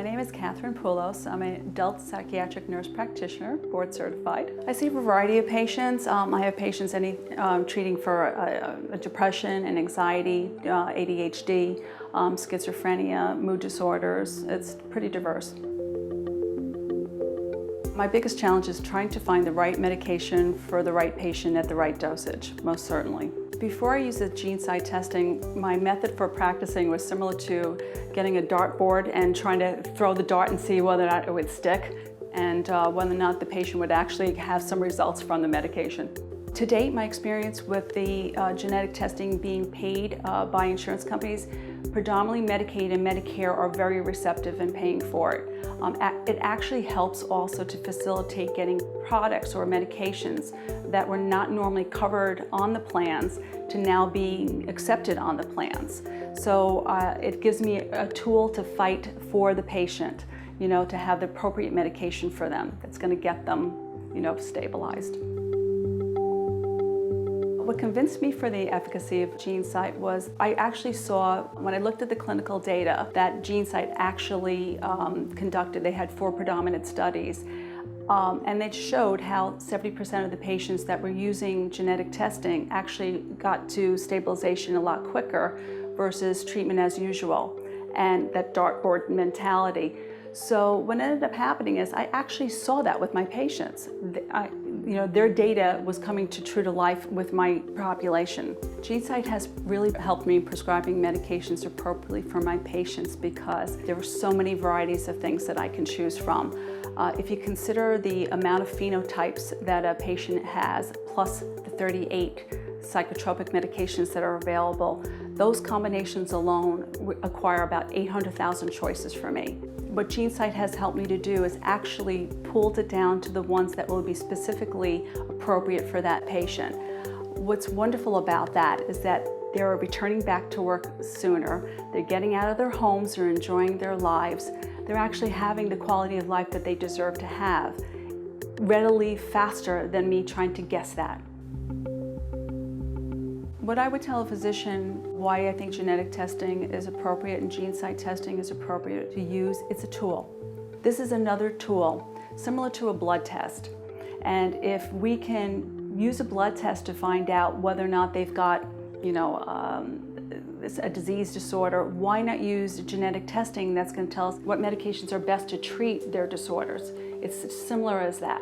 My name is Poulos. I'm an adult psychiatric nurse practitioner, board certified. I see a variety of patients. I have patients treating for depression and anxiety, ADHD, schizophrenia, mood disorders. It's pretty diverse. My biggest challenge is trying to find the right medication for the right patient at the right dosage, most certainly. Before I used the GeneSight testing, my method for practicing was similar to getting a dartboard and trying to throw the dart and see whether or not it would stick and whether or not the patient would actually have some results from the medication. To date, my experience with the genetic testing being paid by insurance companies, predominantly Medicaid and Medicare are very receptive in paying for it. It actually helps also to facilitate getting products or medications that were not normally covered on the plans to now being accepted on the plans. So it gives me a tool to fight for the patient, to have the appropriate medication for them that's going to get them, stabilized. What convinced me for the efficacy of GeneSight was I actually saw, when I looked at the clinical data that GeneSight actually conducted, they had 4 predominant studies, and they showed how 70% of the patients that were using genetic testing actually got to stabilization a lot quicker versus treatment as usual, and that dartboard mentality. So what ended up happening is I actually saw that with my patients. Their data was coming true to life with my population. GeneSight has really helped me prescribing medications appropriately for my patients because there are so many varieties of things that I can choose from. If you consider the amount of phenotypes that a patient has, plus the 38 psychotropic medications that are available, those combinations alone acquire about 800,000 choices for me. What GeneSight has helped me to do is actually pulled it down to the ones that will be specifically appropriate for that patient. What's wonderful about that is that they're returning back to work sooner, they're getting out of their homes, they're enjoying their lives, they're actually having the quality of life that they deserve to have, readily faster than me trying to guess that. What I would tell a physician why I think genetic testing is appropriate and GeneSight testing is appropriate to use, it's a tool. This is another tool, similar to a blood test. And if we can use a blood test to find out whether or not they've got, a disease disorder, why not use genetic testing that's going to tell us what medications are best to treat their disorders? It's as similar as that.